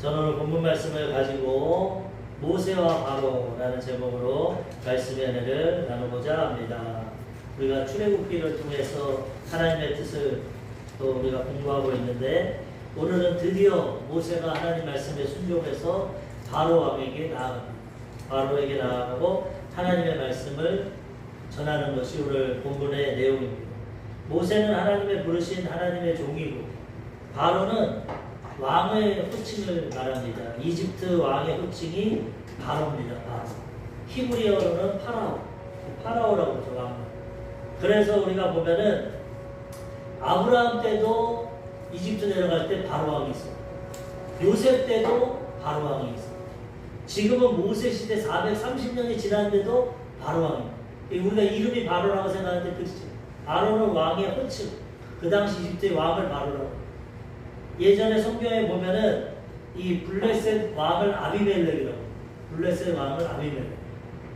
저는 오늘 본문 말씀을 가지고 모세와 바로라는 제목으로 말씀의 은혜를 나누고자 합니다. 우리가 출애굽기를 통해서 하나님의 뜻을 또 우리가 공부하고 있는데, 오늘은 드디어 모세가 하나님 말씀에 순종해서 바로 왕에게 나아갑니다. 바로에게 나아가고 하나님의 말씀을 전하는 것이 오늘 본문의 내용입니다. 모세는 하나님의 부르신 하나님의 종이고, 바로는 왕의 호칭을 말합니다. 이집트 왕의 호칭이 바로입니다. 바로. 히브리어로는 파라오라고 하죠. 왕. 그래서 우리가 보면은 아브라함 때도 이집트 내려갈 때 바로 왕이 있어요. 요셉 때도 바로 왕이 있어요. 지금은 모세 시대 430년이 지났는데도 바로 왕입니다. 우리가 이름이 바로라고 생각하는데 그렇죠. 바로는 왕의 호칭. 그 당시 이집트의 왕을 바로라고. 예전에 성경에 보면은 이 블레셋 왕을 아비멜렉이라고. 블레셋 왕을 아비멜렉.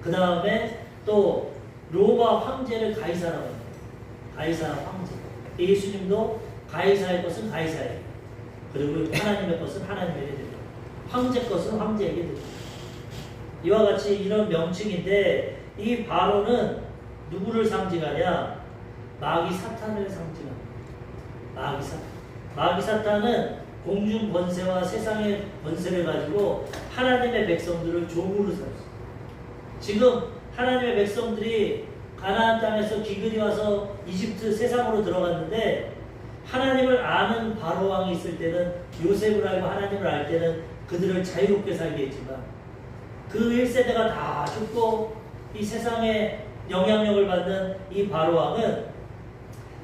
그 다음에 또 로마 황제를 가이사라고 합니다. 가이사 황제. 예수님도 가이사의 것은 가이사에게, 그리고 하나님의 것은 하나님에게 드립니다. 황제 것은 황제에게 드립니다. 이와 같이 이런 명칭인데, 이 바로는 누구를 상징하냐? 마귀 사탄을 상징합니다. 마귀 사탄. 마귀 사탄은 공중 권세와 세상의 권세를 가지고 하나님의 백성들을 종으로 삼습니다. 지금 하나님의 백성들이 가나안 땅에서 기근이 와서 이집트 세상으로 들어갔는데, 하나님을 아는 바로 왕이 있을 때는, 요셉을 알고 하나님을 알 때는 그들을 자유롭게 살게 했지만, 그 1세대가 다 죽고 이 세상에 영향력을 받는 이 바로 왕은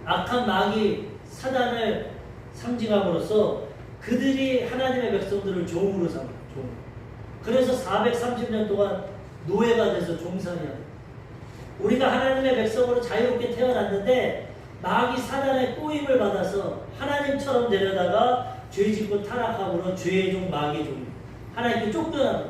악한 마귀 사단을 상징함으로써 그들이 하나님의 백성들을 종으로 삼아요. 종. 그래서 430년 동안 노예가 돼서 종살이야. 우리가 하나님의 백성으로 자유롭게 태어났는데 마귀 사단의 꼬임을 받아서 하나님처럼 되려다가 죄짓고 타락함으로 죄의 종, 마귀의 종입니다. 하나님께 쫓겨나는.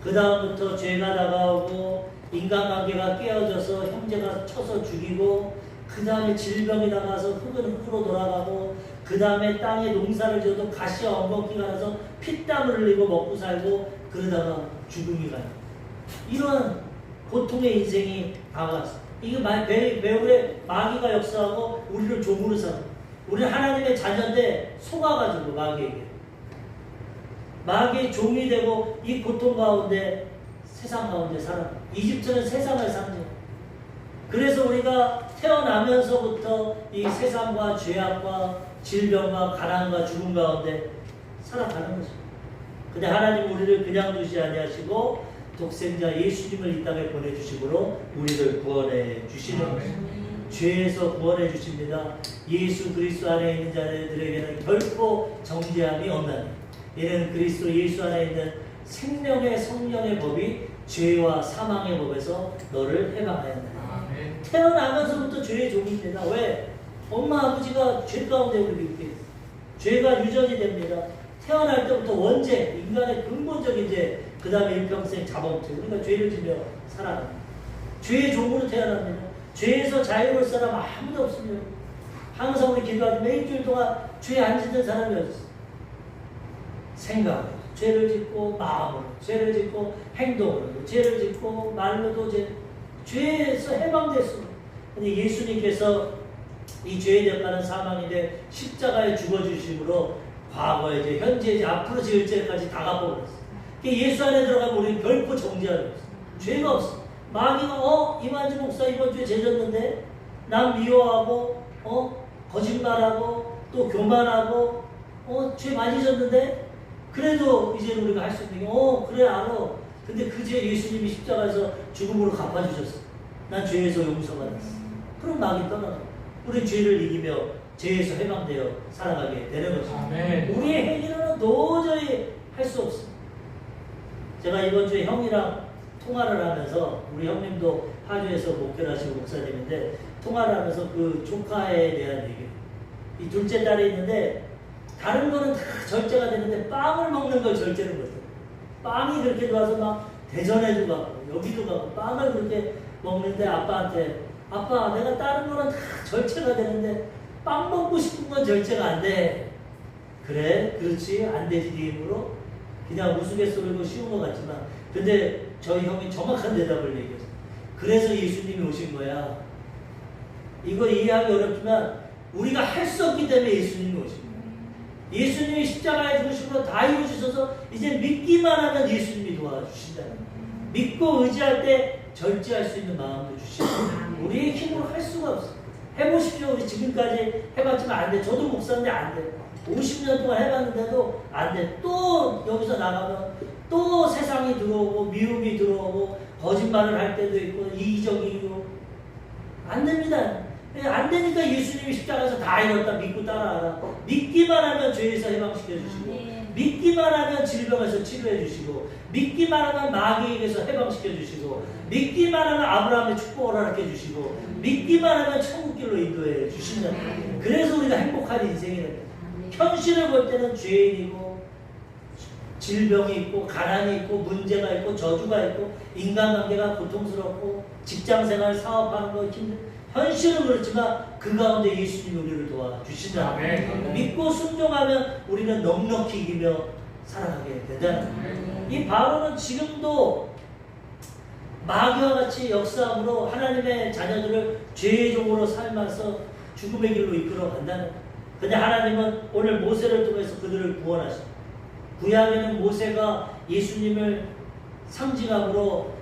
그 다음부터 죄가 다가오고 인간관계가 깨어져서 형제가 쳐서 죽이고, 그 다음에 질병이 나가서 흙은 흙으로 돌아가고, 그 다음에 땅에 농사를 지어도 가시와 엉겅퀴가 나서 피땀을 흘리고 먹고 살고, 그러다가 죽음이 가요. 이런 고통의 인생이 다가왔어요. 이게 배후에 마귀가 역사하고 우리를 종으로 삼아. 우리는 하나님의 자녀인데 속아가지고 마귀의 종이 되고 이 고통 가운데, 세상 가운데 살아. 이집트는 세상을 상징해요. 그래서 우리가 태어나면서부터 이 세상과 죄악과 질병과 가난과 죽음 가운데 살아가는 거죠. 근데 하나님 우리를 그냥 두지 아니하시고 독생자 예수님을 이 땅에 보내주심으로 우리를 구원해 주시는 거죠. 죄에서 구원해 주십니다. 예수 그리스도 안에 있는 자들에게는 결코 정죄함이 없나니, 이는 그리스도 예수 안에 있는 생명의 성령의 법이 죄와 사망의 법에서 너를 해방하였다. 태어나면서부터 죄의 종입니다. 왜? 엄마 아버지가 죄 가운데 우리를 있게 했어요. 죄가 유전이 됩니다. 태어날 때부터 원죄, 인간의 근본적인 죄, 그 다음에 일평생 자범죄. 우리가 죄를 지며 살아갑니다. 죄의 종으로 태어납니다. 죄에서 자유로울 사람 아무도 없습니다. 항상 우리 기도할 때 일주일 동안 죄 안 짓는 사람이 없어요. 생각으로 죄를 짓고, 마음으로 죄를 짓고, 행동으로 죄를 짓고, 말로도 죄에서 해방됐습니다. 근데 예수님께서 이 죄의 대가는 사망인데 십자가에 죽어주심으로 과거에 이제 현재 이제 앞으로 지을 죄까지 다 갚아버렸어요. 예수 안에 들어가면 우리는 결코 정죄하지 없어요. 죄가 없어. 마귀가 이만주 목사 이번 주에 죄 졌는데 남 미워하고 거짓말하고 또 교만하고 죄 많이 졌는데 그래도 이제 우리가 할 수 있는 게 그래 알아. 근데 그 죄 예수님이 십자가에서 죽음으로 갚아주셨어. 난 죄에서 용서받았어. 그럼 마귀 떠나가. 우리 죄를 이기며 죄에서 해방되어 살아가게 되는 거죠. 아멘. 우리의 행위로는 도저히 할 수 없습니다. 제가 이번 주에 형이랑 통화를 하면서, 우리 형님도 파주에서 목회를 하시고 목사님인데, 통화를 하면서 그 조카에 대한 얘기. 이 둘째 딸이 있는데 다른 거는 다 절제가 되는데 빵을 먹는 걸 절제는 거죠. 빵이 그렇게 좋아서 막 대전에도 가고 여기도 가고 빵을 그렇게 먹는데 아빠한테, 아빠 내가 다른 거는 다 절제가 되는데 빵 먹고 싶은 건 절제가 안 돼. 그래? 그렇지? 안 되지 네 힘으로? 그냥 우스갯소리고 쉬운 것 같지만, 근데 저희 형이 정확한 대답을 얘기했어요. 그래서 예수님이 오신 거야. 이거 이해하기 어렵지만 우리가 할 수 없기 때문에 예수님이 오신 거예요. 예수님이 십자가에 죽으심으로 다 이루어주셔서 이제 믿기만 하면 예수님이 도와주신다는 거예요. 믿고 의지할 때 절제할 수 있는 마음도 주시고, 우리의 힘으로 할 수가 없어요. 해보십시오. 우리 지금까지 해봤지만 안 돼. 저도 목사인데 안 돼. 50년 동안 해봤는데도 안 돼. 또 여기서 나가면 또 세상이 들어오고 미움이 들어오고 거짓말을 할 때도 있고 이기적이고 안 됩니다. 안 되니까 예수님이 십자가에서 다 이뤘다 믿고 따라하라. 믿기만 하면 죄에서 해방시켜 주시고, 믿기만 하면 질병에서 치료해 주시고, 믿기만 하면 마귀에게서 해방시켜 주시고, 믿기만 하면 아브라함의 축복을 허락해 주시고, 믿기만 하면 천국길로 인도해 주신다. 그래서 우리가 행복한 인생이랍니다. 현실을 볼 때는 죄인이고 질병이 있고 가난이 있고 문제가 있고 저주가 있고 인간관계가 고통스럽고 직장생활 사업하는 거 힘든, 현실은 그렇지만 그 가운데 예수님이 우리를 도와주신다. 믿고 순종하면 우리는 넉넉히 이기며 살아가게 된다. 이 바로는 지금도 마귀와 같이 역사함으로 하나님의 자녀들을 죄의 종으로 삶아서 죽음의 길로 이끌어 간다는 거예요. 근데 하나님은 오늘 모세를 통해서 그들을 구원하십니다. 구약에는 모세가 예수님을 상징함으로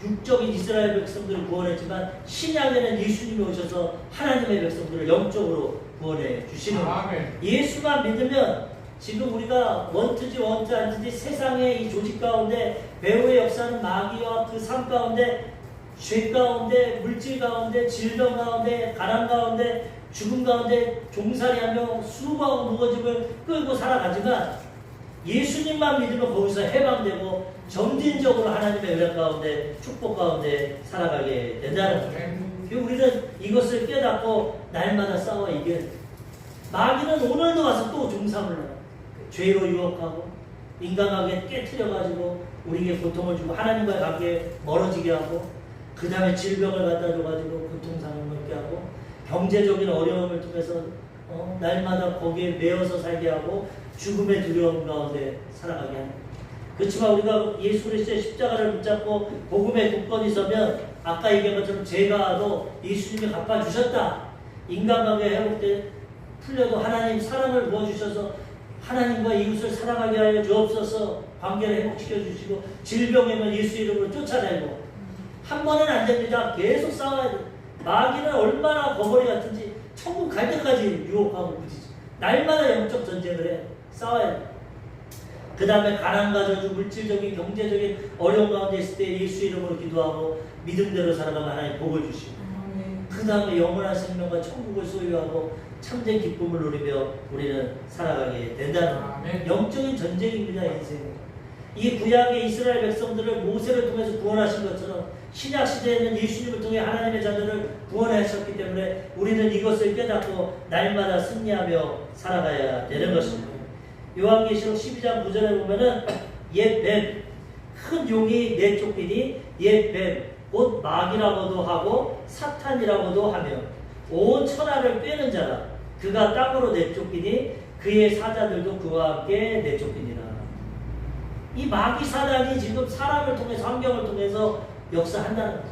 육적인 이스라엘 백성들을 구원했지만, 신약에는 예수님이 오셔서 하나님의 백성들을 영적으로 구원해 주시는 거예요. 예수만 믿으면 지금 우리가 원투지 원투 안투지 세상의 이 조직 가운데 배후의 역사는 마귀와 그 삶 가운데 죄 가운데 물질 가운데 질병 가운데 가난 가운데 죽음 가운데 종살이하며 수고하고 무거짐을 끌고 살아가지만, 예수님만 믿으면 거기서 해방되고 점진적으로 하나님의 은혜 가운데 축복 가운데 살아가게 된다는 거예요. 우리는 이것을 깨닫고 날마다 싸워 이겨야 돼요. 마귀는 오늘도 와서 또 종삼을 해요. 죄로 유혹하고 인간관계 깨트려가지고 우리에게 고통을 주고 하나님과의 관계에 멀어지게 하고, 그 다음에 질병을 갖다 줘가지고 고통상을 먹게 하고, 경제적인 어려움을 통해서 날마다 거기에 매여서 살게 하고 죽음의 두려움 가운데 살아가게 합니다. 그렇지만 우리가 예수 그리스도의 십자가를 붙잡고 복음의 굳건히 서면, 아까 얘기한 것처럼 죄가도 예수님이 갚아주셨다. 인간관계 회복돼 풀려도 하나님 사랑을 부어주셔서 하나님과 이웃을 사랑하게 하여 주옵소서 관계를 회복시켜 주시고, 질병이면 예수 이름으로 쫓아내고, 한 번은 안 됩니다. 계속 싸워야 돼요. 마귀는 얼마나 거머리 같은지 천국 갈 때까지 유혹하고 부딪히죠. 날마다 영적 전쟁을 해. 싸워야 돼. 그 다음에 가난과 저주, 물질적인 경제적인 어려운 가운데 있을 때 예수 이름으로 기도하고 믿음대로 살아가면 하나님 복을 주시고, 그 다음에 영원한 생명과 천국을 소유하고 참된 기쁨을 누리며 우리는 살아가게 된다는 영적인 전쟁입니다. 인생은. 이 구약의 이스라엘 백성들을 모세를 통해서 구원하신 것처럼 신약 시대에는 예수님을 통해 하나님의 자녀를 구원하셨기 때문에 우리는 이것을 깨닫고 날마다 승리하며 살아가야 되는 것입니다. 요한계시록 12장 9절에 보면은 옛 뱀, 큰 용이 내쫓기니 옛 뱀, 곧 마귀라고도 하고 사탄이라고도 하며 온 천하를 꿰는 자라. 그가 땅으로 내쫓기니 그의 사자들도 그와 함께 내쫓기니라. 이 마귀 사단이 지금 사람을 통해서, 환경을 통해서 역사한다는 거죠.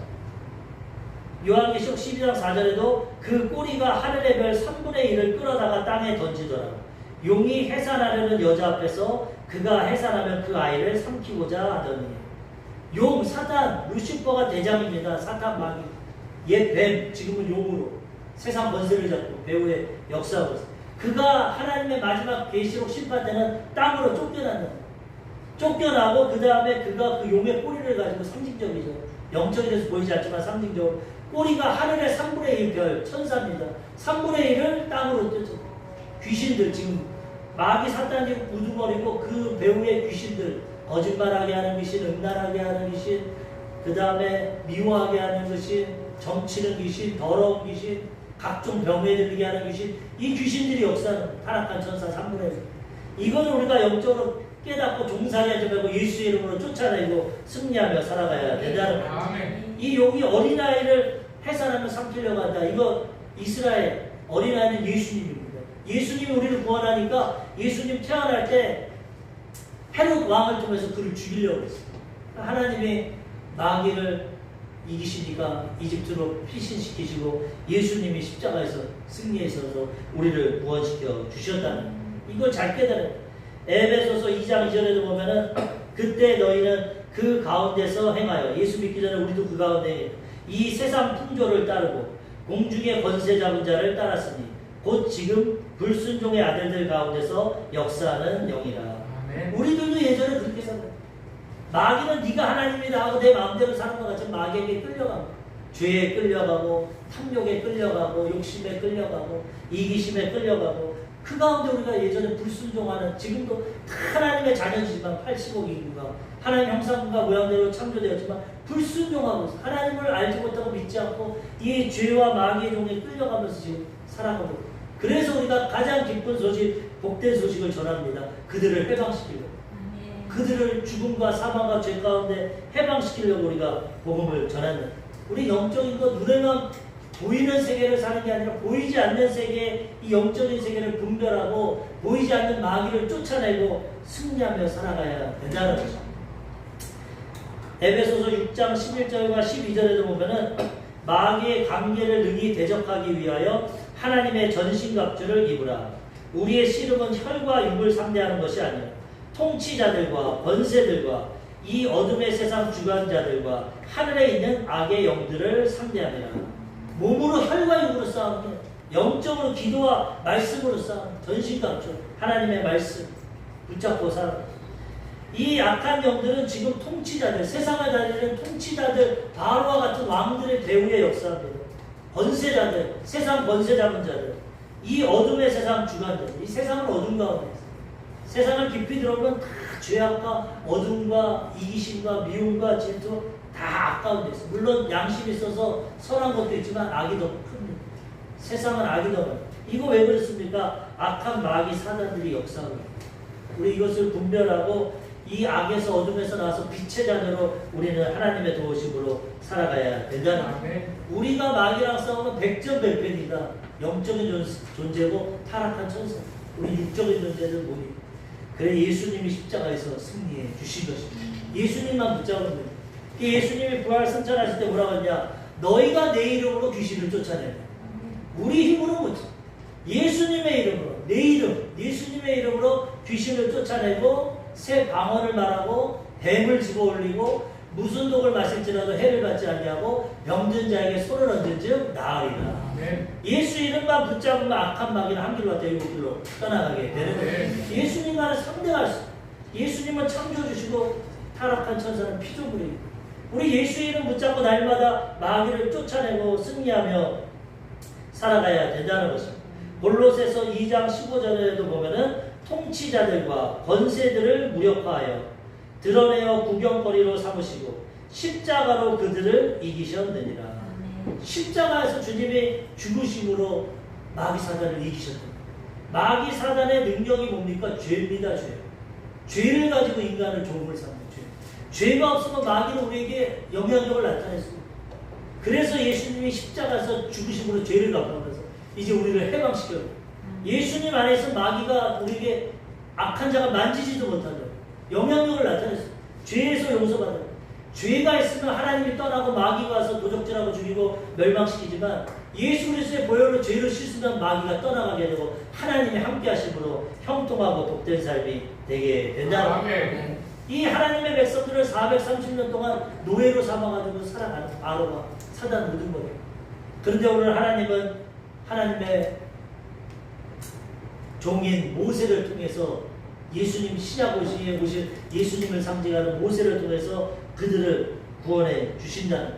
요한계시록 12장 4절에도 그 꼬리가 하늘의 별 3분의 1을 끌어다가 땅에 던지더라. 용이 해산하려는 여자 앞에서 그가 해산하면 그 아이를 삼키고자 하더니. 용, 사탄, 루시퍼가 대장입니다. 사탄 마귀. 옛 뱀, 지금은 용으로 세상 권세를 잡고 배후의 역사하고 있어요. 그가 하나님의 마지막 계시록 심판 때는 땅으로 쫓겨난다. 쫓겨나고 그 다음에 그가 그 용의 꼬리를 가지고 상징적이죠. 영적이 돼서 보이지 않지만 상징적으로 꼬리가 하늘의 3분의 1 별, 천사입니다. 3분의 1을 땅으로 쫓아. 귀신들, 지금 마귀 사탄이 우두머리고 그 배후의 귀신들, 거짓말하게 하는 귀신, 음란하게 하는 귀신, 그 다음에 미워하게 하는 귀신, 점치는 귀신, 더러운 귀신, 각종 병에 들리게 하는 귀신, 이 귀신들이 역사는 타락한 천사 3분의 1. 이거는 우리가 영적으로 깨닫고 종살이하지 말고 예수 이름으로 쫓아내고 승리하며 살아가야 된다는 거예요. 이 용이 어린아이를 해산하며 삼키려고 한다. 이거 이스라엘 어린아이는 예수님입니다. 예수님이 우리를 구원하니까 예수님 태어날 때 헤롯 왕을 통해서 그를 죽이려고 했어요. 하나님이 마귀를 이기시니까 이집트로 피신시키시고 예수님이 십자가에서 승리하셔서 우리를 구원시켜 주셨다는 이걸 잘 깨달아요. 에베소서 2장 2절에도 보면은 그때 너희는 그 가운데서 행하여 예수 믿기 전에 우리도 그 가운데 이 세상 풍조를 따르고 공중의 권세 잡은 자를 따랐으니 곧 지금 불순종의 아들들 가운데서 역사하는 영이라. 아멘. 우리들도 예전에 그렇게 살았어요. 마귀는 네가 하나님이다 하고 내 마음대로 사는 것 같지만 마귀에게 끌려가고 죄에 끌려가고 탐욕에 끌려가고 욕심에 끌려가고 이기심에 끌려가고 그 가운데 우리가 예전에 불순종하는 지금도 하나님의 자녀지만 80억 인구가 하나님 형상과 모양대로 창조되었지만 불순종하고 있어. 하나님을 알지 못하고 믿지 않고 이 죄와 마귀의 종에 끌려가면서 지금 살아가고 있어요. 그래서 우리가 가장 기쁜 소식, 복된 소식을 전합니다. 그들을 해방시키려고. 그들을 죽음과 사망과 죄 가운데 해방시키려고 우리가 복음을 전하는 우리 영적인 것 눈에만 보이는 세계를 사는 게 아니라 보이지 않는 세계 이 영적인 세계를 분별하고 보이지 않는 마귀를 쫓아내고 승리하며 살아가야 된다는 거죠. 에베소서 6장 11절과 12절에도 보면은 마귀의 관계를 능히 대적하기 위하여 하나님의 전신갑주를 입으라. 우리의 씨름은 혈과 육을 상대하는 것이 아니라 통치자들과 권세들과 이 어둠의 세상 주관자들과 하늘에 있는 악의 영들을 상대하느라. 몸으로 혈과 육으로 싸우는 영적으로 기도와 말씀으로 싸우는 전신갑주 하나님의 말씀 붙잡고 살아가는 이 악한 영들은 지금 통치자들 세상을 다니는 통치자들 바로와 같은 왕들의 배후에 역사합니다. 권세자들 세상 권세 잡은 자들 이 어둠의 세상 주관자들 이 세상은 어둠 가운데 있어요. 세상을 깊이 들어오면 다 죄악과 어둠과 이기심과 미움과 질투 다 악가운데 있어요. 물론 양심이 있어서 선한 것도 있지만 악이 더 큽니다. 세상은 악이 더 많아요. 이거 왜 그렇습니까? 악한 마귀 사단들이 역사하고 우리 이것을 분별하고 이 악에서 어둠에서 나와서 빛의 자녀로 우리는 하나님의 도우심으로 살아가야 된다는 거예요. 우리가 마귀랑 싸우면 백전백패이다. 영적인 존재고 타락한 천사 우리 육적인 존재는 뭐니? 그래 예수님이 십자가에서 승리해 주신 것입니다. 예수님만 붙잡으면 돼요. 예수님이 부활 승천하실 때 뭐라고 했냐? 너희가 내 이름으로 귀신을 쫓아내라. 우리 힘으로 못해. 예수님의 이름으로 내 이름 예수님의 이름으로 귀신을 쫓아내고 새 방언을 말하고 뱀을 집어올리고 무슨 독을 마실지라도 해를 받지 아니하고 병든 자에게 손을 얹은즉 나으리라. 예수 이름만 붙잡으면 악한 마귀는 한 길로 왔다 일곱 길로 떠나가게 되는 거예요. 예수님과는 상대할 수. 예수님은 창조주시고 타락한 천사는 피조물이고 우리 예수 이름 붙잡고 날마다 마귀를 쫓아내고 승리하며 살아가야 된다는 것입니다. 골로새서 2장 15절에도 보면은 통치자들과 권세들을 무력화하여 드러내어 구경거리로 삼으시고 십자가로 그들을 이기셨느니라. 십자가에서 주님이 죽으심으로 마귀 사단을 이기셨다. 마귀 사단의 능력이 뭡니까? 죄입니다. 죄. 죄를 가지고 인간을 종을 삼는 죄. 죄가 없으면 마귀는 우리에게 영향력을 나타냈습니다. 그래서 예수님이 십자가에서 죽으심으로 죄를 갚아면서 이제 우리를 해방시켜요. 예수님 안에서 마귀가 우리에게 악한 자가 만지지도 못하죠. 영향력을 나타냈어요. 죄에서 용서받아요. 죄가 있으면 하나님이 떠나고 마귀가 와서 도적질하고 죽이고 멸망시키지만 예수 그리스도의 보혈로 죄를 씻으면 마귀가 떠나가게 되고 하나님이 함께 하심으로 형통하고 복된 삶이 되게 된다는 거예요. 이 하나님의 백성들을 430년 동안 노예로 삼아가지고 살아가는 바로가 사단 모든 거예요. 그런데 오늘 하나님은 하나님의 종인 모세를 통해서 예수님 신약 오시에 오신 예수님을 상징하는 모세를 통해서 그들을 구원해 주신다는.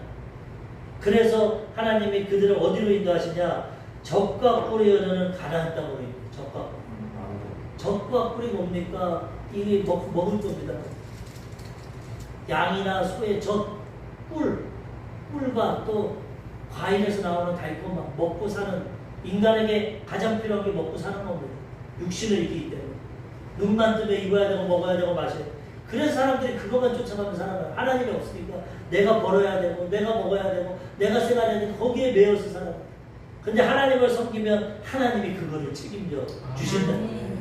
그래서 하나님이 그들을 어디로 인도하시냐? 적과 꿀이 흐르는 가나안 땅으로 인도해요. 적과 꿀. 적과 꿀이 뭡니까? 이게 먹을 겁니다. 양이나 소의 젖, 꿀과 또 과일에서 나오는 달콤함, 먹고 사는 인간에게 가장 필요한 게 먹고 사는 겁니다. 육신을 이기기 때문에. 눈만 뜨면 입어야 되고 먹어야 되고 마셔야 되고. 그래서 사람들이 그것만 쫓아가면 살아가요. 하나님이 없으니까 내가 벌어야 되고 내가 먹어야 되고 내가 생활해야 되고 거기에 매여서 살아가요. 근데 하나님을 섬기면 하나님이 그거를 책임져 주신다.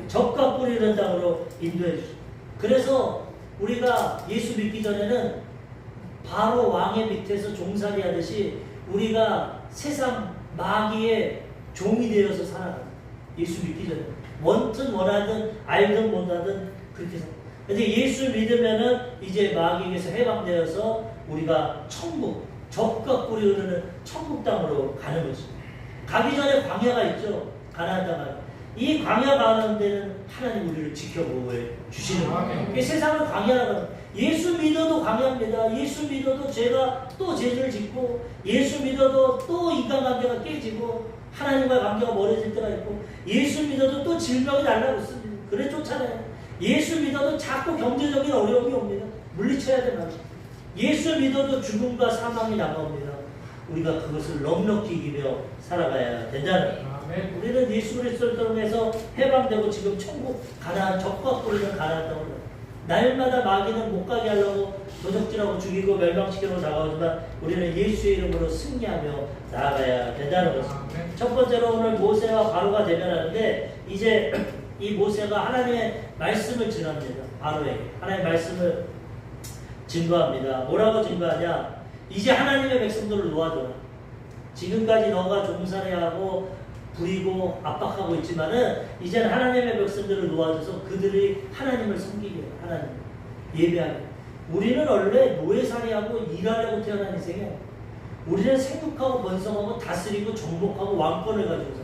적과 꿀이 흐르는 땅으로 인도해 주십니다. 그래서 우리가 예수 믿기 전에는 바로 왕의 밑에서 종살이 하듯이 우리가 세상 마귀의 종이 되어서 살아가요. 예수 믿기 전에. 원든 원하든 알든 못하든 그렇게 살아요. 근데 예수 믿으면은 이제 마귀에게서 해방되어서 우리가 천국, 적과 꿀이 흐르는 천국 땅으로 가는 거죠. 가기 전에 광야가 있죠. 가나안 땅. 이 광야 가는 데는 하나님 우리를 지켜보고 주시는 거예요. 세상을 광야라고. 예수 믿어도 광야입니다. 예수 믿어도 죄가 또 죄를 짓고, 예수 믿어도 또 인간관계가 깨지고, 하나님과의 관계가 멀어질 때가 있고, 예수 믿어도 또 질병이 날라붙습니다. 그래 쫓아내요. 예수 믿어도 자꾸 경제적인 어려움이 옵니다. 물리쳐야 되나. 예수 믿어도 죽음과 사망이 다가옵니다. 우리가 그것을 넉넉히 이기며 살아가야 된다는 거예요. 우리는 예수 그리스도를 통해서 해방되고 지금 천국 가나안 적과 꿀이는 가나안 땅으로 날마다 마귀는 못 가게 하려고 도적질하고 죽이고 멸망시키려고 다가오지만 우리는 예수의 이름으로 승리하며 나아가야 된다는 것입니다. 첫 번째로 오늘 모세와 바로가 대면하는데 이제 이 모세가 하나님의 말씀을 전합니다. 바로에게 하나님의 말씀을 증거합니다. 뭐라고 증거하냐? 이제 하나님의 백성들을 놓아줘라. 지금까지 너가 종살이하고 부리고 압박하고 있지만은 이제는 하나님의 백성들을 놓아줘서 그들이 하나님을 섬기게 해요. 하나님 예배하게. 우리는 원래 노예살이하고 일하려고 태어난 인생이에요. 우리는 생육하고 번성하고 다스리고 정복하고 왕권을 가지고서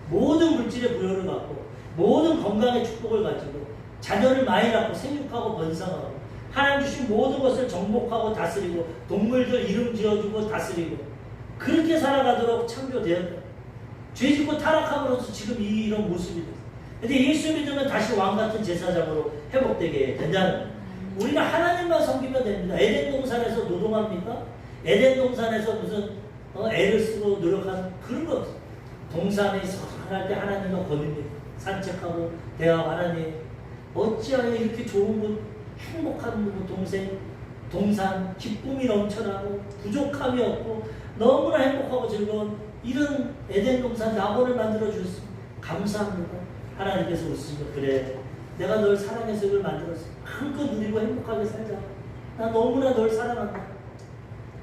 모든 물질의 부여를 갖고 모든 건강의 축복을 가지고 자녀를 많이 낳고 생육하고 번성하고 하나님 주신 모든 것을 정복하고 다스리고 동물들 이름 지어주고 다스리고 그렇게 살아가도록 창조되었다. 죄짓고 타락함으로써 지금 이런 모습이 됐어요. 근데 예수 믿으면 다시 왕같은 제사장으로 회복되게 된다는 거예요. 우리는 하나님만 섬기면 됩니다. 에덴 동산에서 노동합니까? 에덴 동산에서 무슨 애를 쓰고 노력하는 그런 거 없어요. 동산에 서성할 때 하나님과 거듭니다. 산책하고 대화하고 하나님 어찌하여 이렇게 좋은 곳 행복한 동산 기쁨이 넘쳐나고 부족함이 없고 너무나 행복하고 즐거운 이런 에덴 동산 낙원을 만들어 주셨습니다. 감사합니다. 하나님께서 웃으시면 그래 내가 널 사랑해서 이걸 만들었어. 한껏 누리고 행복하게 살자. 나 너무나 널 사랑한다.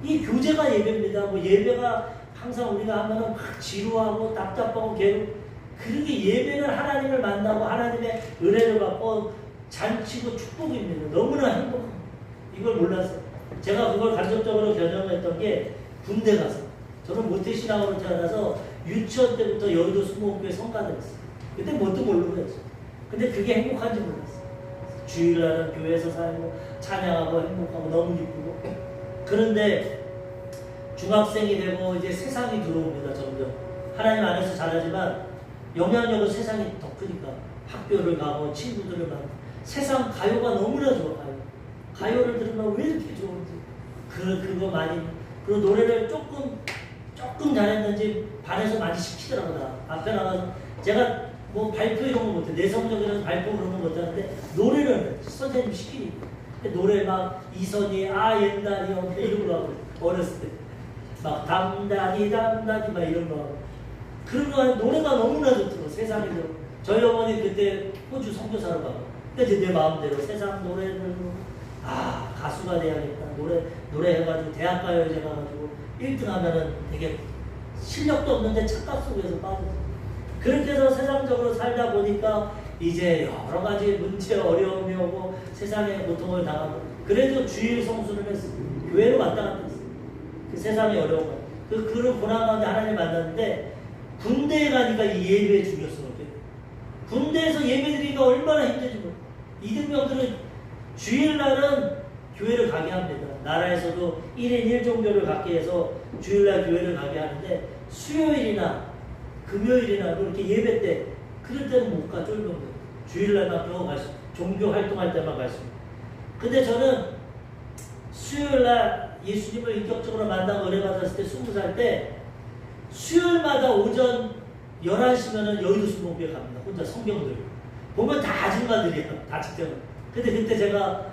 이 교제가 예배입니다. 뭐 예배가 항상 우리가 하면은 막 지루하고 답답하고 괴롭고 그렇게 예배는 하나님을 만나고 하나님의 은혜를 받고 잔치고 축복입니다. 너무나 행복합니다. 이걸 몰라서 제가 그걸 간접적으로 경험했던 게 군대 가서 저는 모태신앙으로 태어나서 유치원 때부터 여의도 수목교회 성가대였어요. 그때 뭣도 모르고 했어요. 근데 그게 행복한지 몰랐어요. 주일날은 교회에서 살고 찬양하고 행복하고 너무 기쁘고 그런데 중학생이 되고 이제 세상이 들어옵니다. 점점 하나님 안에서 자라지만 영향력은 세상이 더 크니까 학교를 가고 친구들을 만나고 세상 가요가 너무나 좋아. 가요를 들으면 왜 이렇게 좋은지 그거 많이 그리고 노래를 조금 잘했는지 반에서 많이 시키더라고. 나 앞에 나가서 제가 뭐 발표 이런 거 못해. 내성적이라서 발표 그런 거 못하는데 노래를 선생님 시키니까 노래 막 이선희 옛날이 이런 거 하고 어렸을 때 막 담다니 막 이런 거 하고 그런 거 하는 노래가 너무나 좋더라고. 세상에서 저희 어머니 그때 호주 선교사로 가고 근데 내 마음대로 세상 노래를 가수가 돼야겠다. 노래 해가지고 대학가요제 가가지고 1등 하면은 되게 실력도 없는데 착각 속에서 빠졌어. 그렇게 해서 세상적으로 살다 보니까 이제 여러 가지 문제 어려움이 오고 세상에 고통을 당하고 그래도 주일 성수를 했어. 교회로 왔다 갔다 했어. 그 세상의 어려운 거. 그런 고난 가운데 하나님 만났는데 군대에 가니까 이 예배의 중요성을 깨달아. 군대에서 예배드리기가 얼마나 힘든지 몰라. 이등병들은 주일날은 교회를 가게 합니다. 나라에서도 1인 1종교를 갖게 해서 주일날 교회를 가게 하는데 수요일이나 금요일이나 그렇게 예배 때 그럴 때는 못 가. 쫄병들 주일날만 겨우 갈 수 종교 활동할 때만 갈 수 있어요. 근데 저는 수요일날 예수님을 인격적으로 만나고 은혜 받았을 때 20살 때 수요일마다 오전 11시면은 여의도 수목교회 갑니다. 혼자 성경들 보면 다 아줌마들이야. 다 직장을. 근데 그때 제가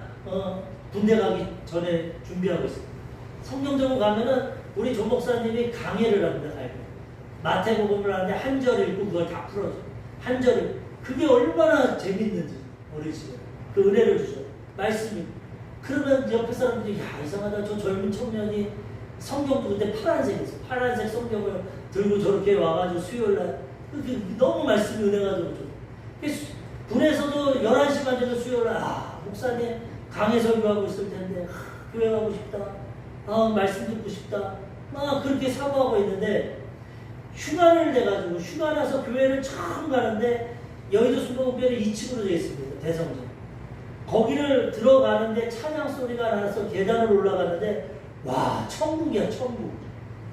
군대 가기 전에 준비하고 있어요. 성경적으로 가면은 우리 조 목사님이 강해를 합니다. 마태복음을 하는데 한 절 읽고 그걸 다 풀어줘. 한 절을 그게 얼마나 재밌는지 어린 시절. 그 은혜를 주셔. 말씀이. 그러면 옆에 사람들이 야 이상하다. 저 젊은 청년이 성경도 그때 파란색이었어. 파란색 성경을 들고 저렇게 와가지고 수요일날 너무 말씀이 은혜가 좀. 군에서도 11시간 되면 수요일날 목사님 강의 설교하고 있을 텐데 교회 가고 싶다. 말씀 듣고 싶다. 막 그렇게 사고하고 있는데 휴가를 내가지고 휴가 나서 교회를 처음 가는데 여의도 순복음교회는 2층으로 되어 있습니다. 대성전. 거기를 들어가는데 찬양 소리가 나서 계단을 올라가는데 와 천국이야 천국.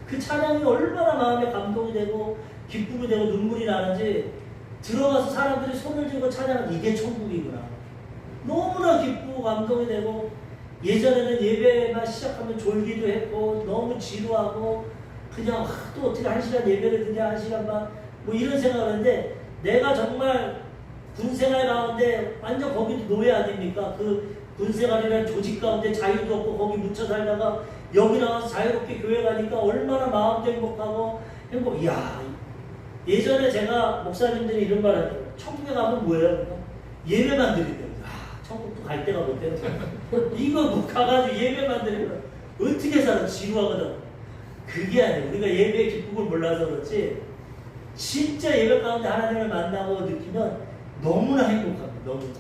그 찬양이 얼마나 마음에 감동이 되고 기쁨이 되고 눈물이 나는지 들어가서 사람들이 손을 들고 찬양하는 이게 천국이구나. 너무나 기쁘고 감동이 되고 예전에는 예배만 시작하면 졸기도 했고 너무 지루하고 그냥 또 어떻게 1시간 예배를 드냐 1시간 반 뭐 이런 생각을 하는데 내가 정말 군생활 가운데 완전 거기도 노예 아닙니까? 그 군생활이라는 조직 가운데 자유도 없고 거기 묻혀 살다가 여기 나와서 자유롭게 교회 가니까 얼마나 마음도 행복하고 이야 예전에 제가 목사님들이 이런 말 하죠. 천국에 가면 뭐예요? 예배만 드린대요. 천국도 갈 데가 못 되는 거야. 이거 못 가가지고 예배만 드리면 어떻게 살아? 지루하거든. 그게 아니에요. 우리가 예배의 기쁨을 몰라서 그렇지 진짜 예배 가운데 하나님을 만나고 느끼면 너무나 행복합니다. 너무나.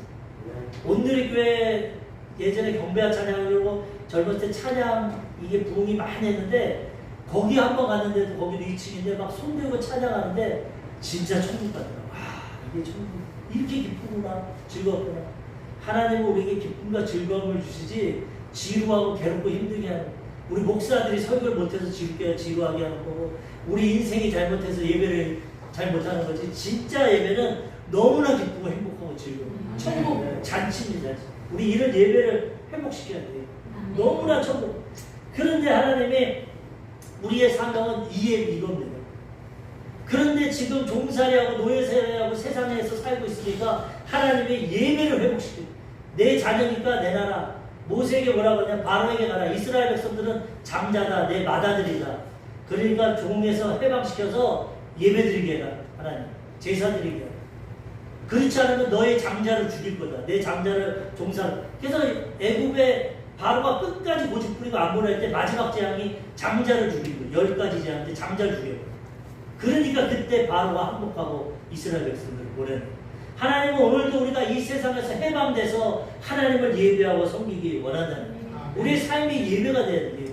온누리 교회 예전에 경배와 찬양하려고 젊었을 때 찬양 이게 부흥이 많이 했는데 거기 한번 갔는데도 거기도 2층인데 막 손 들고 찬양하는데 진짜 천국 같더라고요. 이게 천국 이렇게 기쁘구나 즐겁구나. 하나님은 우리에게 기쁨과 즐거움을 주시지 지루하고 괴롭고 힘들게 하는 우리 목사들이 설교를 못해서 지루하게 하는 거고 우리 인생이 잘못해서 예배를 잘 못하는 거지 진짜 예배는 너무나 기쁘고 행복하고 즐거워. 천국 잔치입니다. 우리 이런 예배를 회복시켜야 돼요. 너무나 천국. 그런데 하나님이 우리의 사명은 이겁니다. 그런데 지금 종살이하고 노예살이하고 세상에서 살고 있으니까 하나님의 예배를 회복시켜요. 내 자녀니까 내 나라. 모세에게 뭐라고 하냐? 바로에게 가라. 이스라엘 백성들은 장자다. 내 맏아들이다. 그러니까 종에서 해방시켜서 예배드리게 해라. 하나님. 제사드리게 해라. 그렇지 않으면 너의 장자를 죽일 거다. 내 장자를 종살. 그래서 애굽에 바로가 끝까지 고집 부리고 안 보낼 때 마지막 재앙이 장자를 죽이고 10가지 재앙인데 장자를 죽여요. 그러니까 그때 바로가 항복하고 이스라엘 백성들을 보내는 거예요. 하나님은 오늘도 우리가 이 세상에서 해방돼서 하나님을 예배하고 섬기기 원한다는 거예요. 우리의 삶이 예배가 돼야 돼요.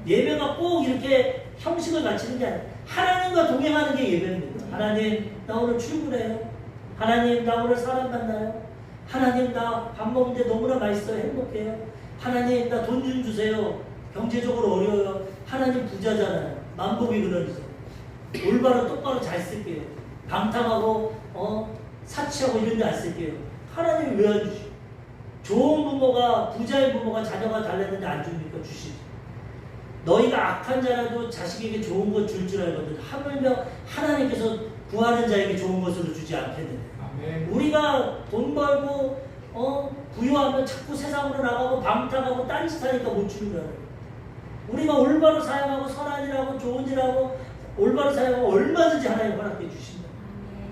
예배가 꼭 이렇게 형식을 갖추는 게 아니라 하나님과 동행하는 게 예배입니다. 하나님 나 오늘 출근해요. 하나님 나 오늘 사람 만나요. 하나님 나 밥 먹는데 너무나 맛있어요. 행복해요. 하나님 나 돈 좀 주세요. 경제적으로 어려워요. 하나님 부자잖아요. 만복이 그러니까 올바로 똑바로 잘 쓸게요. 방탕하고 사치하고 이런 데 안 쓸게요. 하나님이 왜 안 주시? 좋은 부모가 부자의 부모가 자녀가 달랬는데 안 줍니까? 주시지. 너희가 악한 자라도 자식에게 좋은 것 줄 줄 알거든. 하물며 하나님께서 구하는 자에게 좋은 것으로 주지 않겠는데. 아멘. 우리가 돈 벌고 부유하면 자꾸 세상으로 나가고 방탕하고 딴짓하니까 못 주는 거예요. 우리가 올바로 사용하고 선한 일하고 좋은 일하고 올바로 사용하고 얼마든지 하나님 허락해 주신다.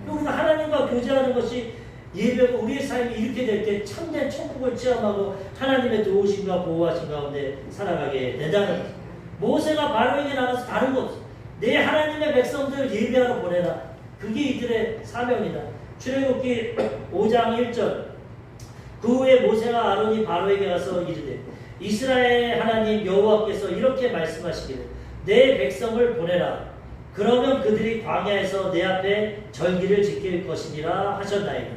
우리가 하나님과 교제하는 것이 예배고 우리의 삶이 이렇게 될 때 참된 천국을 체험하고 하나님의 도우심과 보호하심 가운데 살아가게 된다는 거죠. 모세가 바로에게 나가서 다른 것 없어. 내 하나님의 백성들을 예배하러 보내라. 그게 이들의 사명이다. 출애굽기 5장 1절. 그 후에 모세와 아론이 바로에게 가서 이르되 이스라엘 하나님 여호와께서 이렇게 말씀하시기를 내 백성을 보내라. 그러면 그들이 광야에서 내 앞에 절기를 지킬 것이니라 하셨나이다.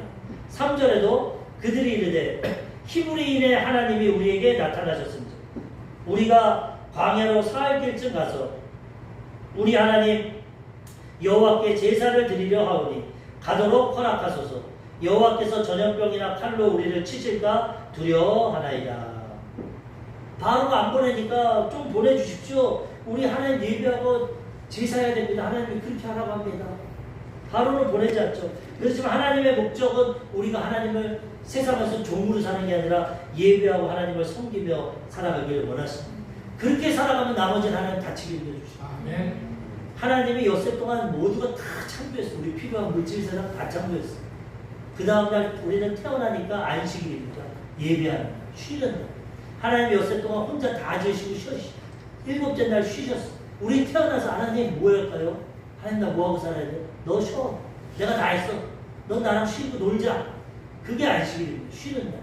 3절에도 그들이 이르되 히브리인의 하나님이 우리에게 나타나셨습니다. 우리가 광야로 사흘길쯤 가서 우리 하나님 여호와께 제사를 드리려 하오니 가도록 허락하소서. 여호와께서 전염병이나 칼로 우리를 치실까 두려워하나이다. 바로가 안 보내니까 좀 보내주십시오. 우리 하나님 예배하고 제사해야 됩니다. 하나님이 그렇게 하라고 합니다. 바로는 보내지 않죠. 그렇지만 하나님의 목적은 우리가 하나님을 세상에서 종으로 사는 게 아니라 예배하고 하나님을 섬기며 살아가기를 원하십니다. 그렇게 살아가면 나머지는 하나님 다치게 해주십니다. 아멘. 하나님이 엿새 동안 모두가 다 창조했어요. 우리 필요한 물질 세상 다 창조했어요. 그 다음날 우리는 태어나니까 안식일이니까 예배하는 날, 쉬는 날. 하나님이 엿새 동안 혼자 다 지으시고 쉬었어. 일곱째 날 쉬셨어. 우리 태어나서 하나님 뭐 할까요? 하나님 나 뭐하고 살아야 돼? 너 쉬어. 내가 다 했어. 넌 나랑 쉬고 놀자. 그게 안식일입니다. 쉬는 날.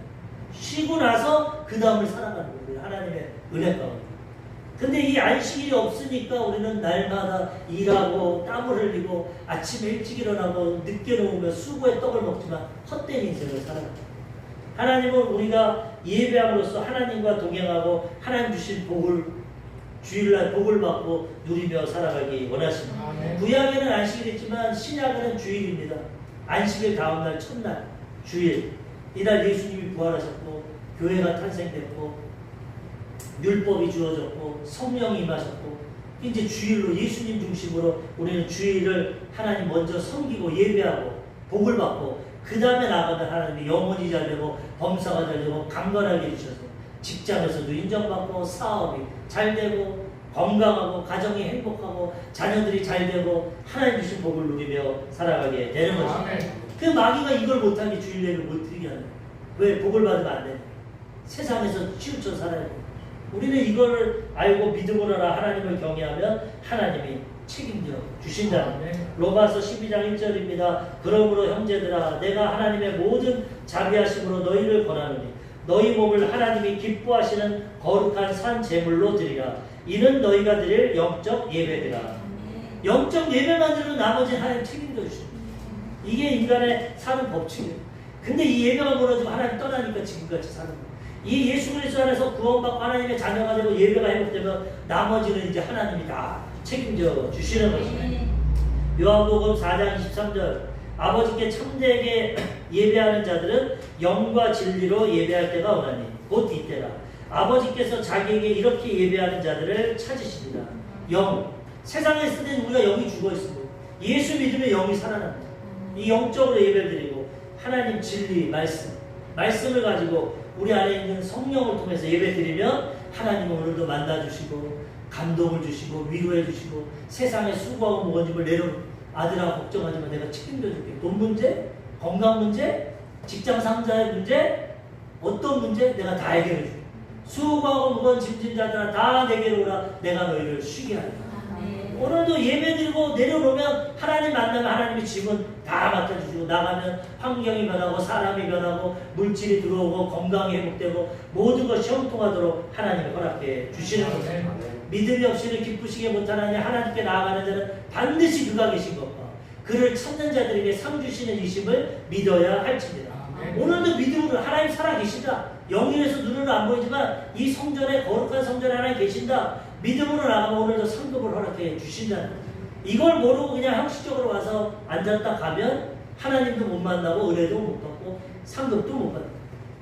쉬고 나서 그 다음을 살아가는 거예요. 하나님의 은혜 가운데. 근데 이 안식일이 없으니까 우리는 날마다 일하고 땀을 흘리고 아침에 일찍 일어나고 늦게 누우며 수고의 떡을 먹지만 헛된 인생을 살아갑니다. 하나님은 우리가 예배함으로써 하나님과 동행하고 하나님 주신 복을 주일날 복을 받고 누리며 살아가기 원하십니다. 구약에는 안식일이 있지만 신약에는 주일입니다. 안식일 다음날 첫날 주일. 이날 예수님이 부활하셨고 교회가 탄생됐고 율법이 주어졌고 성령이 임하셨고 이제 주일로 예수님 중심으로 우리는 주일을 하나님 먼저 섬기고 예배하고 복을 받고 그 다음에 나가면 하나님이 영혼이 잘 되고 범사가 잘 되고 강건하게 해주셔서 직장에서도 인정받고 사업이 잘 되고 건강하고 가정이 행복하고 자녀들이 잘 되고 하나님 주신 복을 누리며 살아가게 되는 것입니다. 그 마귀가 이걸 못하게 주일 예배를 못 드리게 하는 거예요. 왜? 복을 받으면 안 되는 세상에서 치우쳐 살아야 돼요. 우리는 이걸 알고 믿음으로 하나님을 경외하면 하나님이 책임져 주신다. 로마서 12장 1절입니다. 그러므로 형제들아 내가 하나님의 모든 자비하심으로 너희를 권하노니 너희 몸을 하나님이 기뻐하시는 거룩한 산 제물로 드리라. 이는 너희가 드릴 영적 예배되라. 영적 예배만 드리면 나머지는 하나님 책임져 주십니다. 이게 인간의 사는 법칙이에요. 근데 이 예배가 무너지고 하나님 떠나니까 지금같이 사는 거예요. 이 예수 그리스도 안에서 구원받고 하나님의 자녀가 되고 예배가 회복되면 나머지는 이제 하나님이 다 책임져 주시는 것입니다. 요한복음 4장 23절 아버지께 참되게 예배하는 자들은 영과 진리로 예배할 때가 오나니 곧 이때라. 아버지께서 자기에게 이렇게 예배하는 자들을 찾으십니다. 영. 세상에 있을 때는 우리가 영이 죽어있습니다. 예수 믿으면 영이 살아납니다. 이 영적으로 예배를 드리고 하나님 진리 말씀을 가지고 우리 안에 있는 성령을 통해서 예배 드리면 하나님은 오늘도 만나주시고 감동을 주시고 위로해 주시고 세상에 수고하고 무거운 내려 아들아 걱정하지만 내가 책임져 줄게. 돈 문제, 건강 문제, 직장 상사의 문제, 어떤 문제 내가 다 해결해 줄게. 수고하고 무거운 짐진 자들아 다 내게로 오라. 내가 너희를 쉬게 하리라. 오늘도 예배드리고 내려오면 하나님 만나면 하나님의 짐은 다 맡아주시고 나가면 환경이 변하고 사람이 변하고 물질이 들어오고 건강이 회복되고 모든 것이 형통하도록 하나님이 허락해 주시는 것입니다. 믿음이 없이는 기쁘시게 못하나니 하나님께 나아가는 자는 반드시 그가 계신 것과 그를 찾는 자들에게 상 주시는 이심을 믿어야 할지니라. 오늘도 믿음으로 하나님 살아계신다. 영인에서 눈으로 안 보이지만 이 성전에 거룩한 성전에 하나님 계신다. 믿음으로 나가면 오늘도 상급을 허락해 주신다는 거예요. 이걸 모르고 그냥 형식적으로 와서 앉았다 가면 하나님도 못 만나고 은혜도 못 받고 상급도 못 받고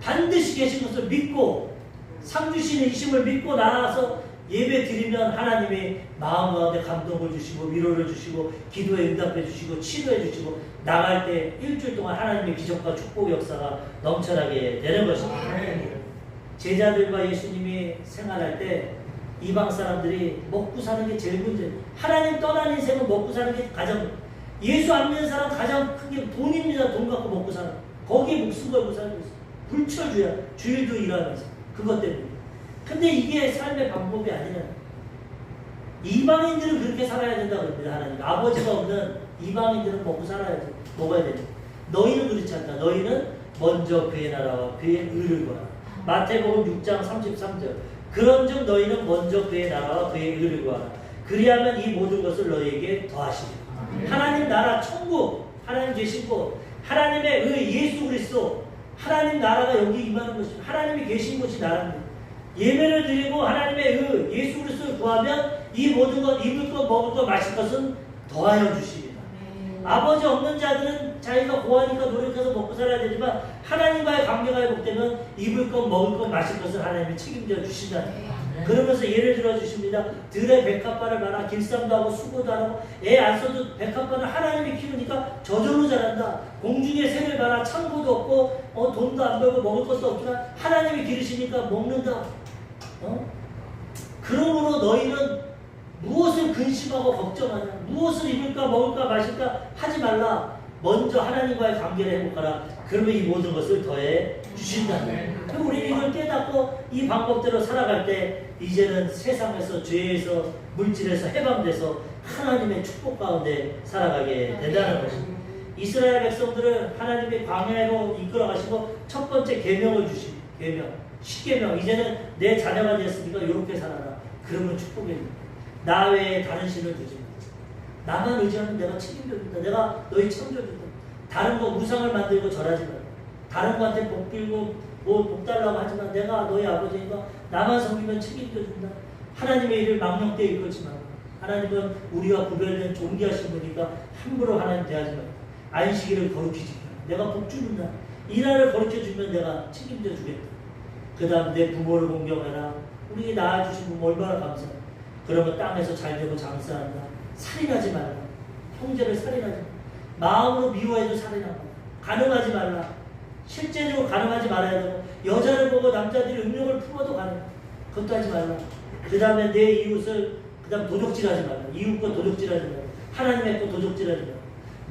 반드시 계신 것을 믿고 상 주시는 이심을 믿고 나와서 예배 드리면 하나님이 마음 가운데 감동을 주시고 위로를 주시고 기도에 응답해 주시고 치료해 주시고 나갈 때 일주일 동안 하나님의 기적과 축복 역사가 넘쳐나게 되는 것입니다. 제자들과 예수님이 생활할 때 이방 사람들이 먹고 사는 게 제일 문제예요. 하나님 떠난 인생은 먹고 사는 게 가장 예수 안 믿는 사람 가장 큰 게 돈입니다. 돈 갖고 먹고 사는 거기에 목숨 걸고 살고 있어요. 불철주야. 주일도 일하면서 그것 때문에. 근데 이게 삶의 방법이 아니라 이방인들은 그렇게 살아야 된다고 합니다. 하나님 아버지가 없는 이방인들은 먹고 살아야지. 먹어야 됩니다. 너희는 그렇지 않다. 너희는 먼저 그의 나라와 그의 의를 구하라. 마태복음 6장 33절 그런즉 너희는 먼저 그의 나라와 그의 의를 구하라. 그리하면 이 모든 것을 너희에게 더하시리라. 하나님 나라 천국 하나님 계신 곳 하나님의 의 예수 그리스도 하나님 나라가 여기 임하는 것입니다. 하나님이 계신 곳이 나라입니다. 예배를 드리고 하나님의 의 예수 그리스도를 구하면 이 모든 것 입을 것 먹을 것 마실 것은 더하여 주십니다. 아버지 없는 자들은 자기가 고하니까 노력해서 먹고 살아야 되지만 하나님과의 관계가 회복되면 입을 것 먹을 것 마실 것을 하나님이 책임져 주신다는 거예요. 그러면서 예를 들어 주십니다. 들의 백합과를 봐라. 길쌈도 하고 수고도 하고 애 안 써도 백합과는 하나님이 키우니까 저절로 자란다. 공중의 새를 봐라. 창고도 없고 돈도 안 벌고 먹을 것도 없지만 하나님이 기르시니까 먹는다. 그러므로 너희는 무엇을 근심하고 걱정하냐 무엇을 입을까 먹을까 마실까 하지 말라. 먼저 하나님과의 관계를 회복하라. 그러면 이 모든 것을 더해 주신다. 그럼 우리는 이걸 깨닫고 이 방법대로 살아갈 때 이제는 세상에서 죄에서 물질에서 해방돼서 하나님의 축복 가운데 살아가게 된다는 것입니다. 이스라엘 백성들을 하나님의 광야로 이끌어 가시고 첫 번째 계명을 주신 계명, 10계명. 이제는 내 자녀가 됐으니까 이렇게 살아라. 그러면 축복입니다. 나 외에 다른 신을 두지 마. 나만 의지하면 내가 책임져준다. 내가 너희 챙겨준다. 다른 거 우상을 만들고 절하지 마. 다른 거한테 복 빌고 뭐 복 달라고 하지 마. 내가 너희 아버지니까 나만 섬기면 책임져준다. 하나님의 일을 망령되이 이끌지 마. 하나님은 우리와 구별된 존귀하신 분이니까 함부로 하나님 대하지 마. 안식일을 거룩히 지켜. 내가 복 주는 날. 이 날을 거룩해주면 내가 책임져 주겠다. 그 다음 내 부모를 공경해라. 우리 낳아주신 부모 얼마나 감사해. 그러면 땅에서 잘 되고 장사한다. 살인하지 말라. 형제를 살인하지 말라. 마음으로 미워해도 살인하지 말라. 가늠하지 말라. 실제적으로 가늠하지 말아야 되고 여자를 보고 남자들이 음욕을 품어도 가늠. 그것도 하지 말라. 그 다음에 내 이웃을 그 다음 도적질하지 말라. 이웃 거 도적질하지 말라. 하나님의 거 도적질하지 말라.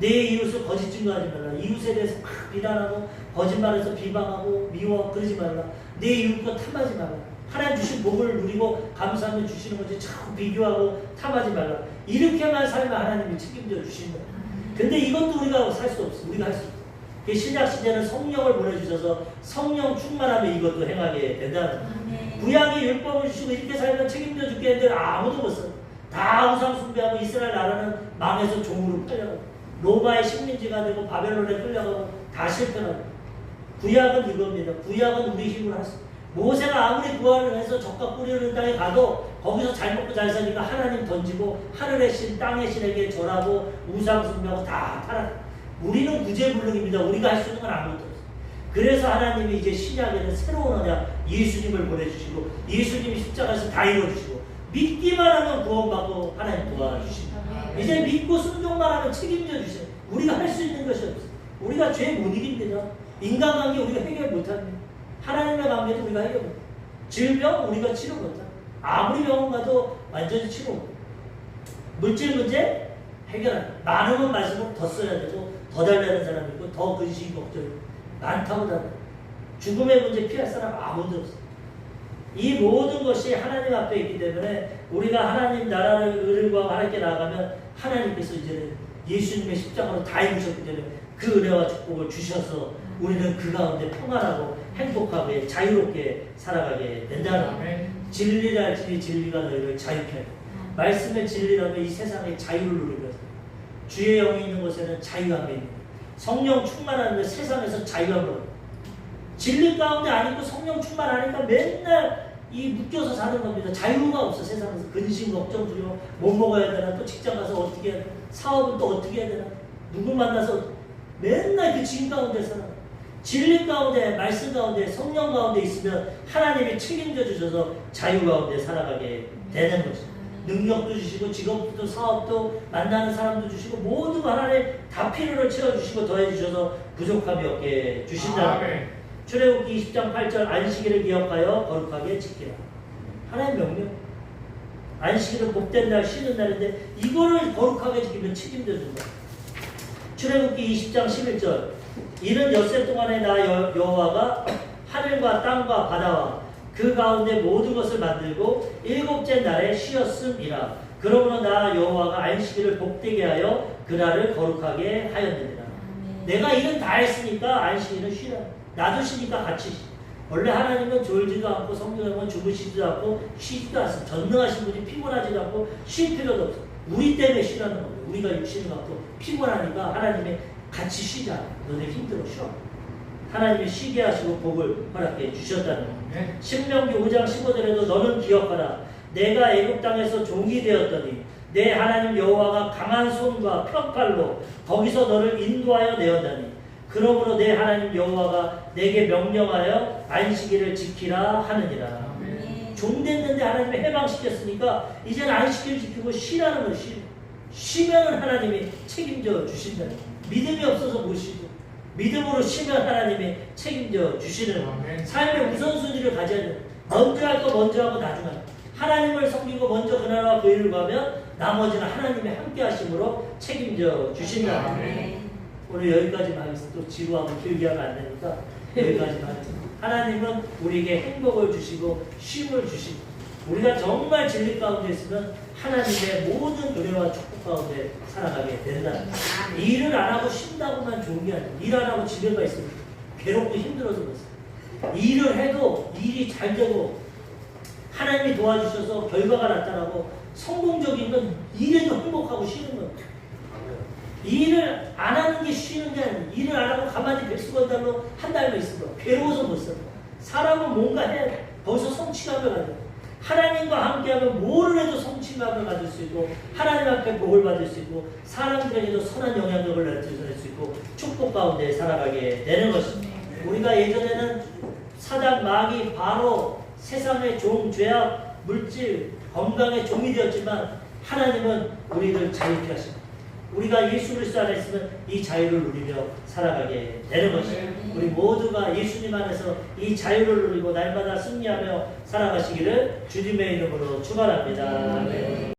내 이웃을 거짓 증거하지 말라. 이웃에 대해서 막 비난하고 거짓말해서 비방하고 미워 그러지 말라. 내 이웃 거 탐하지 말라. 하나님 주신 복을 누리고 감사하며 주시는 거지 자꾸 비교하고 탐하지 말라. 이렇게만 살면 하나님이 책임져 주시는 거야. 근데 이것도 우리가 살 수 없어. 우리가 할 수 없어. 신약 시대는 성령을 보내주셔서 성령 충만하면 이것도 행하게 된다는 거야. 구약의 율법을 주시고 이렇게 살면 책임져 줄게 했는데 아무도 못 써. 다 우상 숭배하고 이스라엘 나라는 망해서 종으로 팔려가고 로마의 식민지가 되고 바벨론에 끌려가고 다 실패하고. 구약은 이겁니다. 구약은 우리 힘으로 할 수. 모세가 아무리 구원을 해서 적과 뿌리는 땅에 가도 거기서 잘 먹고 잘 사니까 하나님 던지고 하늘의 신 땅의 신에게 절하고 우상 숭배하고 다 타락. 우리는 구제불능입니다. 우리가 할 수 있는 건 아무것도 없어요. 그래서 하나님이 이제 신약에는 새로운 언약 예수님을 보내주시고 예수님이 십자가에서 다 이루어주시고 믿기만 하면 구원받고 하나님 도와주십니다. 이제 믿고 순종만 하면 책임져 주세요. 우리가 할 수 있는 것이 없어요. 우리가 죄 못 이깁니다. 인간관계 우리가 해결 못합니다. 하나님의 관계도 우리가 해결 못합니다. 질병 우리가 치료 못합니다. 아무리 병원 가도 완전히 치료 못합니다. 물질 문제 해결합니다. 많으면 말씀을 더 써야 되고 더 달라는 사람이 있고 더 근심 걱정이 많다고 달라. 죽음의 문제 피할 사람 아무도 없어요. 이 모든 것이 하나님 앞에 있기 때문에 우리가 하나님 나라를 의를 구하고 하나님께 나아가면 하나님께서 이제는 예수님의 십자가로 다 이루셨기 때문에 그 은혜와 축복을 주셔서 우리는 그 가운데 평안하고 행복하게 자유롭게 살아가게 된다는 거예요. 진리를 알지니 진리가 너희를 자유케 하리라. 말씀의 진리라면 이 세상의 자유를 누리면서 주의 영이 있는 곳에는 자유함이 있는 거예요. 성령 충만하는 데 세상에서 자유함을 얻어요. 진리 가운데 아니고 성령 충만하니까 맨날 이 묶여서 사는 겁니다. 자유가 없어. 세상에서 근심 걱정 두려워. 뭐 먹어야 되나, 또 직장 가서 어떻게 해야 되나, 사업은 또 어떻게 해야 되나, 누구 만나서 맨날 그 짐 가운데 살아. 진리 가운데 말씀 가운데 성령 가운데 있으면 하나님이 책임져 주셔서 자유 가운데 살아가게 되는 것입니다. 능력도 주시고 직업도 사업도 만나는 사람도 주시고 모든 하나님 다 필요를 채워주시고 더해주셔서 부족함이 없게 주신다는 출애굽기 20장 8절 안식일을 기억하여 거룩하게 지키라. 하나님 명령. 안식일은 복된 날 쉬는 날인데 이거를 거룩하게 지키면 책임져 준다. 출애굽기 20장 11절 이는 엿새 동안에 나 여호와가 하늘과 땅과 바다와 그 가운데 모든 것을 만들고 일곱째 날에 쉬었음이라. 그러므로 나 여호와가 안식일을 복되게 하여 그날을 거룩하게 하였느니라. 내가 일은 다 했으니까 안식일은 쉬라. 나도 쉬니까 같이 쉬. 원래 하나님은 졸지도 않고 성령은 주무시지도 않고 쉬지도 않습니다. 전능하신 분이 피곤하지도 않고 쉴 필요도 없어. 우리 때문에 쉬라는 겁니다. 우리가 육신을 갖고 피곤하니까 하나님이 같이 쉬자. 너네 힘들어 쉬어. 하나님이 쉬게 하시고 복을 허락해 주셨다는 겁니다. 신명기 5장 15절에도 너는 기억하라. 내가 애굽 땅에서 종이 되었더니 내 하나님 여호와가 강한 손과 편팔로 거기서 너를 인도하여 내었다니. 그러므로 내 하나님 여호와가 내게 명령하여 안식일을 지키라 하느니라. 종 됐는데 하나님이 해방시켰으니까 이제는 안식일 지키고 쉬라는 것이 쉬면은 하나님이 책임져 주신다. 믿음이 없어서 못 쉬고 믿음으로 쉬면 하나님이 책임져 주시는 삶의 우선순위를 가져야 돼. 먼저 할 거 먼저 하고 나중에 하나님을 섬기고 먼저 그 나라와 그 일을 구하면 나머지는 하나님의 함께 하심으로 책임져 주신다. 오늘 여기까지만 하겠습니다. 또 지루하고 길게 하면 안 되니까 여기까지만 하겠습니다. 하나님은 우리에게 행복을 주시고 쉼을 주시고 우리가 정말 진리 가운데 있으면 하나님의 모든 은혜와 축복 가운데 살아가게 된다. 일을 안 하고 쉰다고만 좋은 게 아니에요. 일 안 하고 집에만 있으면 괴롭고 힘들어서 그렇습니다. 일을 해도 일이 잘 되고 하나님이 도와주셔서 결과가 나타나고 성공적인 건 일에도 행복하고 쉬는 거예요. 일을 안 하는 게 쉬는 게 아니에요. 일을 안 하고 가만히 백수건달로 한 달만 있으면 괴로워서 못 살아요. 사람은 뭔가 해야 돼. 거기서 성취감을 가져요. 하나님과 함께하면 뭐를 해도 성취감을 가질 수 있고 하나님 앞에 복을 받을 수 있고 사람들에게도 선한 영향력을 나타낼 수 있고 축복 가운데 살아가게 되는 것입니다. 우리가 예전에는 사단, 마귀, 바로 세상의 종, 죄악, 물질, 건강의 종이 되었지만 하나님은 우리를 자유케 하십니다. 우리가 예수 그리스도 안에 있으면 이 자유를 누리며 살아가게 되는 것입니다. 우리 모두가 예수님 안에서 이 자유를 누리고 날마다 승리하며 살아가시기를 주님의 이름으로 축원합니다. 아멘.